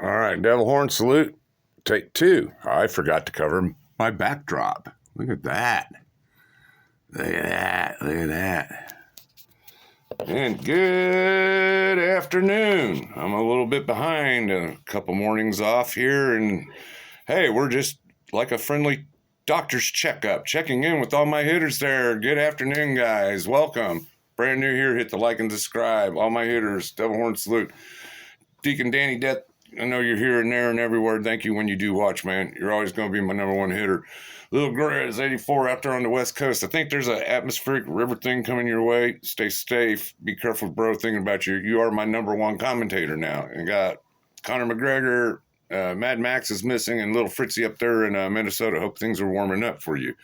All right, devil horn salute. Take two. I forgot to cover my backdrop. Look at that. Look at that. Look at that. And good afternoon. I'm a little bit behind, a couple mornings off here, and hey, we're just like a friendly doctor's checkup, checking in with all my hitters there. Good afternoon, guys. Welcome. Brand new here, hit the like and subscribe. All my hitters, devil horn salute. Deacon Danny Death, I know you're here and there and everywhere. Thank you when you do watch, man. You're always going to be my number one hitter. Little Grizz 84 out there on the West Coast. I think there's an atmospheric river thing coming your way. Stay safe. Be careful, bro. Thinking about you. You are my number one commentator now. And got Conor McGregor, Mad Max is missing, and little Fritzy up there in Minnesota. Hope things are warming up for you.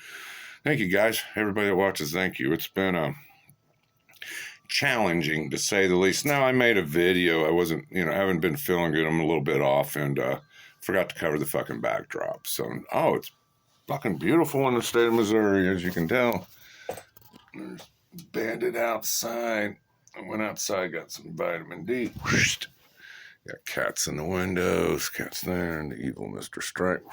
Thank you, guys. Everybody that watches, thank you. It's been challenging, to say the least. Now, I made a video. I wasn't, I haven't been feeling good. I'm a little bit off, and forgot to cover the fucking backdrop. So, it's fucking beautiful in the state of Missouri, as you can tell. There's bandit outside. I went outside, got some vitamin D. Got cats in the windows, cats there, and the evil Mr. Stripe.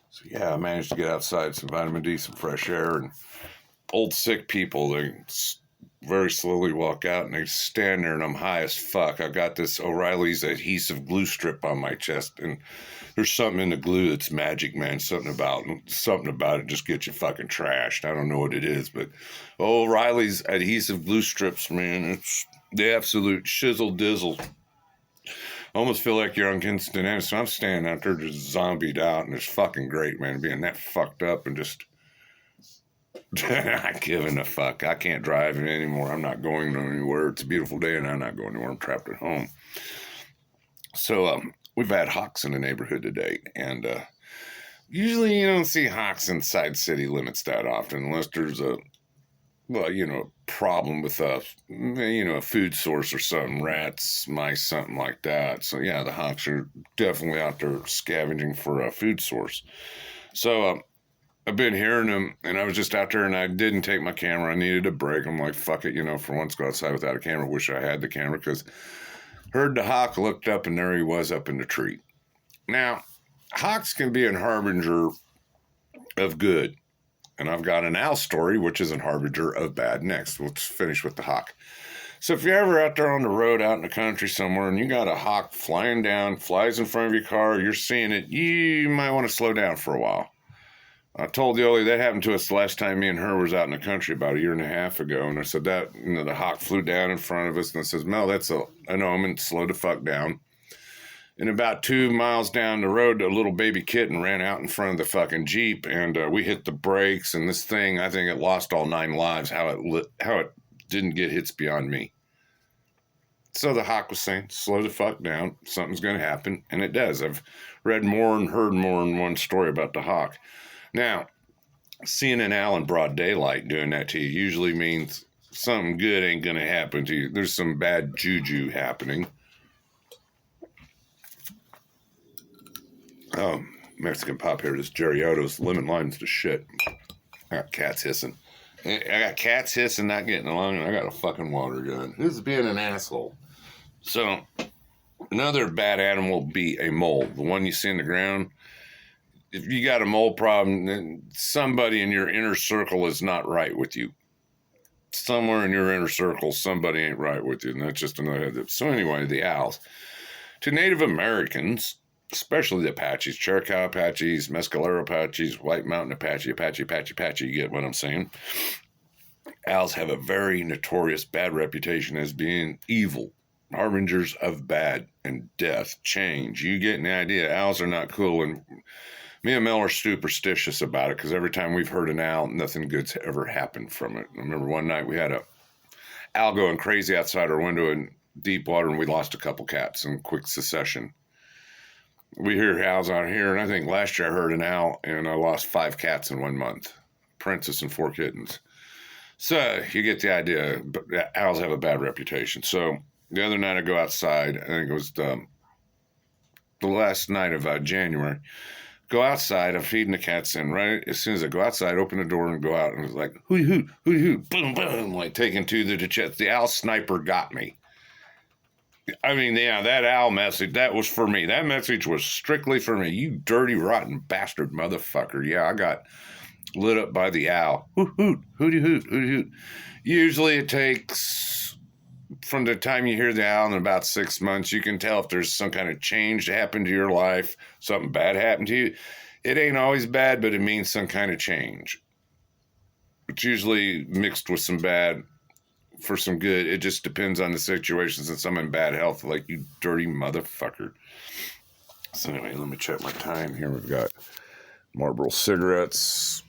So, yeah, I managed to get outside, some vitamin D, some fresh air, and old sick people, they very slowly walk out and they stand there, and I'm high as fuck. I got this O'Reilly's adhesive glue strip on my chest, and there's something in the glue that's magic, man. Something about it just gets you fucking trashed. I don't know what it is, but O'Reilly's adhesive glue strips, man, it's the absolute shizzle dizzle. I almost feel like you're on Kinston Avenue. So I'm standing out there just zombied out, and it's fucking great, man, being that fucked up and just not giving a fuck. I can't drive it anymore. I'm not going anywhere. It's a beautiful day, and I'm not going anywhere. I'm trapped at home. So we've had hawks in the neighborhood today, and usually you don't see hawks inside city limits that often, unless there's a problem with a food source or something, rats, mice, something like that. So yeah, the hawks are definitely out there scavenging for a food source. So I've been hearing them, and I was just out there, and I didn't take my camera. I needed a break. I'm like, fuck it, for once, go outside without a camera. Wish I had the camera, because heard the hawk, looked up, and there he was up in the tree. Now, hawks can be a harbinger of good, and I've got an owl story, which is a harbinger of bad next. Let's finish with the hawk. So if you're ever out there on the road, out in the country somewhere, and you got a hawk flying down, flies in front of your car, you're seeing it, you might want to slow down for a while. I told Yoli that happened to us the last time me and her was out in the country about a year and a half ago. And I said that, the hawk flew down in front of us. And I says, Mel, that's an omen. Slow the fuck down. And about 2 miles down the road, a little baby kitten ran out in front of the fucking Jeep. And we hit the brakes. And this thing, I think it lost all 9 lives. How it didn't get hits beyond me. So the hawk was saying, slow the fuck down. Something's going to happen. And it does. I've read more and heard more than one story about the hawk. Now, seeing an owl in broad daylight doing that to you usually means something good ain't going to happen to you. There's some bad juju happening. Oh, Mexican pop here. This Jerry Otto's lemon lime's the shit. I got cats hissing. Not getting along, and I got a fucking water gun. Who's being an asshole? So, another bad animal would be a mole. The one you see in the ground. If you got a mole problem, then somebody in your inner circle is not right with you. Somewhere in your inner circle, somebody ain't right with you, and that's just another. So anyway, the owls. To Native Americans, especially the Apaches, Chiricahua Apaches, Mescalero Apaches, White Mountain Apache, you get what I'm saying? Owls have a very notorious bad reputation as being evil, harbingers of bad and death, change. You getting the idea? Owls are not cool, and me and Mel are superstitious about it, because every time we've heard an owl, nothing good's ever happened from it. I remember one night we had a owl going crazy outside our window in deep water, and we lost a couple cats in quick succession. We hear owls out here, and I think last year I heard an owl, and I lost 5 cats in 1 month. Princess and 4 kittens. So you get the idea. Owls have a bad reputation. So the other night I go outside, I think it was the last night of January. Go outside, I'm feeding the cats in. Right as soon as I go outside, open the door and go out, and it's like, hooty hoot, boom, boom, like taking 2 to the chest. The owl sniper got me. I mean, yeah, that owl message, that was for me. That message was strictly for me. You dirty, rotten bastard motherfucker. Yeah, I got lit up by the owl. Hoot, hoot, hooty, hoot, hooty, hoot. Usually it takes, from the time you hear the owl, in about 6 months, you can tell if there's some kind of change to happen to your life, something bad happened to you. It ain't always bad, but it means some kind of change. It's usually mixed with some bad for some good. It just depends on the situations, and some in bad health, like you dirty motherfucker. So anyway, let me check my time here. We've got Marlboro cigarettes,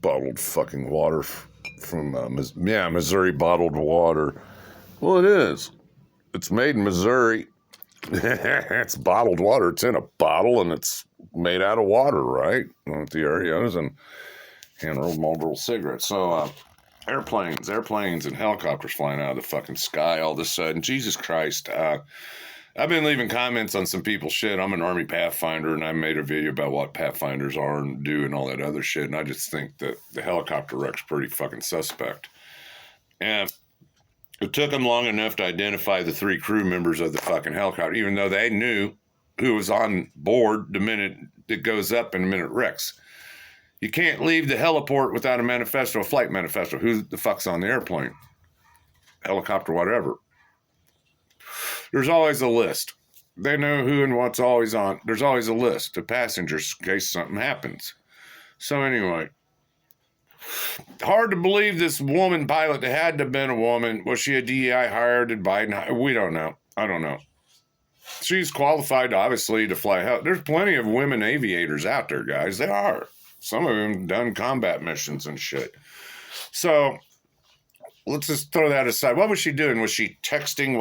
bottled fucking water from Missouri bottled water. Well, it is. It's made in Missouri. It's bottled water. It's in a bottle, and it's made out of water, right? With the Oreos and hand-rolled Marlboro cigarettes. So, airplanes, and helicopters flying out of the fucking sky all of a sudden. Jesus Christ. I've been leaving comments on some people's shit. I'm an Army Pathfinder, and I made a video about what Pathfinders are and do and all that other shit, and I just think that the helicopter wreck's pretty fucking suspect. And it took them long enough to identify the 3 crew members of the fucking helicopter, even though they knew who was on board the minute it goes up and the minute it wrecks. You can't leave the heliport without a manifesto, a flight manifesto. Who the fuck's on the airplane? Helicopter, whatever. There's always a list. They know who and what's always on. There's always a list of passengers in case something happens. So anyway, hard to believe this woman pilot. It had to have been a woman. Was she a DEI hired? Did Biden? We don't know. I don't know. She's qualified, obviously, to fly. There's plenty of women aviators out there, guys. There are. Some of them done combat missions and shit. So let's just throw that aside. What was she doing? Was she texting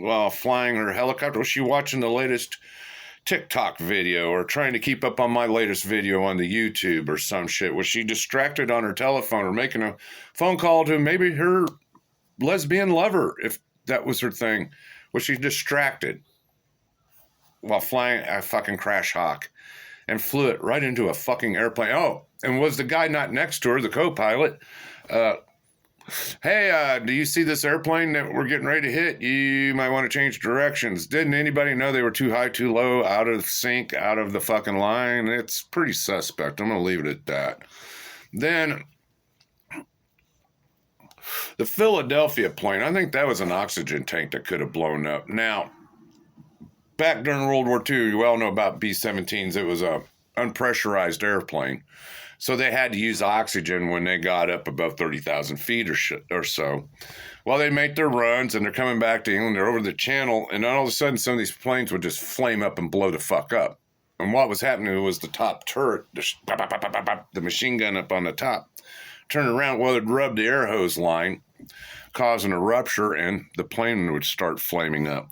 while flying her helicopter? Was she watching the latest TikTok video or trying to keep up on my latest video on the YouTube or some shit? Was she distracted on her telephone or making a phone call to maybe her lesbian lover, if that was her thing? Was she distracted while flying a fucking Crash Hawk and flew it right into a fucking airplane? Oh, and was the guy not next to her, the co-pilot, hey, do you see this airplane that we're getting ready to hit? You might want to change directions. Didn't anybody know they were too high, too low, out of sync, out of the fucking line? It's pretty suspect. I'm going to leave it at that. Then the Philadelphia plane, I think that was an oxygen tank that could have blown up. Now, back during World War II, you all know about B-17s. It was a unpressurized airplane. So they had to use oxygen when they got up above 30,000 feet or so. Well, they make their runs, and they're coming back to England. They're over the channel, and all of a sudden, some of these planes would just flame up and blow the fuck up. And what was happening was the top turret, the machine gun up on the top, turned around. Well, it'd rub the air hose line, causing a rupture, and the plane would start flaming up.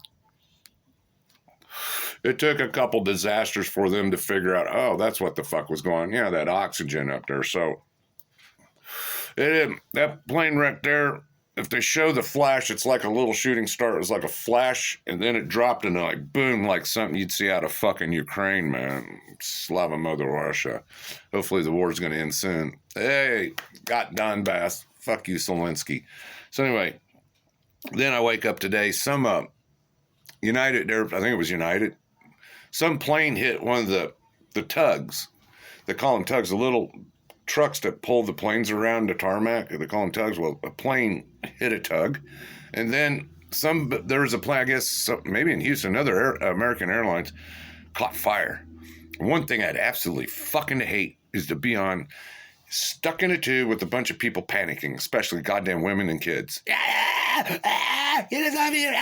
It took a couple disasters for them to figure out, oh, that's what the fuck was going on. Yeah, that oxygen up there. So that plane wreck there, if they show the flash, it's like a little shooting star. It was like a flash, and then it dropped into like boom, like something you'd see out of fucking Ukraine, man. Slava Mother Russia. Hopefully the war's going to end soon. Hey, got Donbass. Fuck you, Zelensky. So anyway, then I wake up today. Some United, I think it was United, some plane hit one of the tugs. They call them tugs, the little trucks that pull the planes around the tarmac. They call them tugs. Well, a plane hit a tug. And then there was a plane, I guess, maybe in Houston, another American Airlines caught fire. One thing I'd absolutely fucking hate is to be stuck in a tube with a bunch of people panicking, especially goddamn women and kids. Get us off here.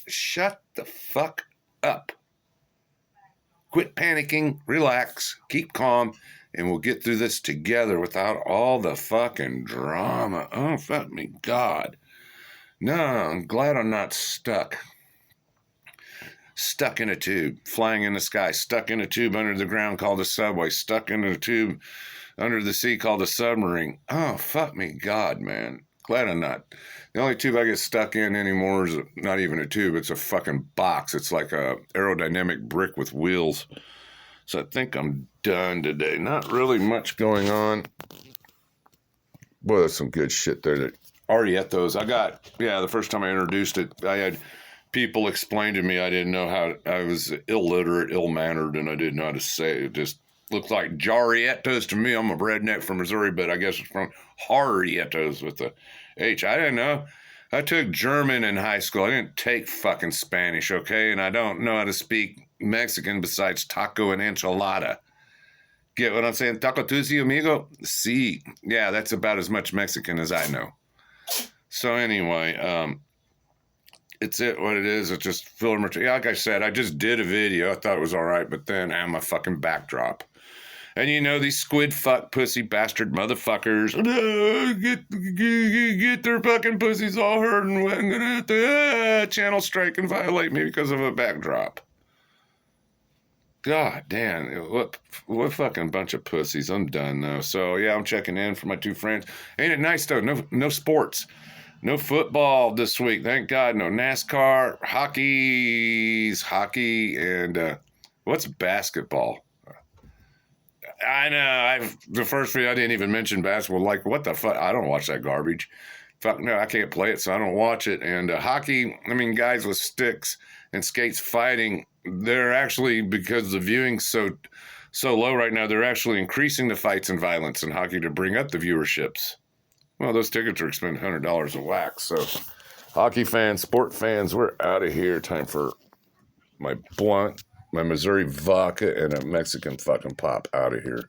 Shut the fuck up. Quit panicking, relax, keep calm, and we'll get through this together without all the fucking drama. Oh, fuck me, God. No, I'm glad I'm not stuck. Stuck in a tube, flying in the sky, stuck in a tube under the ground called a subway, stuck in a tube under the sea called a submarine. Oh, fuck me, God, man. Glad I'm not. The only tube I get stuck in anymore is not even a tube. It's a fucking box. It's like a aerodynamic brick with wheels. So I think I'm done today. Not really much going on. Boy, there's some good shit there that Arietos. I got, the first time I introduced it, I had people explain to me I didn't know how, I was illiterate, ill-mannered, and I didn't know how to say it. It just looked like Jarietos to me. I'm a redneck from Missouri, but I guess it's from Harietos with the H. I didn't know. I took German in high school. I didn't take fucking Spanish, okay? And I don't know how to speak Mexican besides taco and enchilada. Get what I'm saying? Taco Tuesday, amigo? See. Yeah, that's about as much Mexican as I know. So anyway, it's what it is. It's just filler material. Like I said, I just did a video. I thought it was all right, but then I'm a fucking backdrop. And you know, these squid fuck pussy bastard motherfuckers get their fucking pussies all hurt and I'm gonna have to channel strike and violate me because of a backdrop. God damn, what fucking bunch of pussies. I'm done though. So yeah, I'm checking in for my two friends. Ain't it nice though? No sports. No football this week, thank God. No NASCAR, hockey, and what's basketball? I know. The first video I didn't even mention basketball. Like, what the fuck? I don't watch that garbage. Fuck no, I can't play it, so I don't watch it. And hockey, I mean, guys with sticks and skates fighting, they're actually, because the viewing's so low right now, they're actually increasing the fights and violence in hockey to bring up the viewerships. Well, those tickets are spending $100 a whack. So, hockey fans, sport fans, we're out of here. Time for my blunt, my Missouri vodka, and a Mexican fucking pop. Out of here.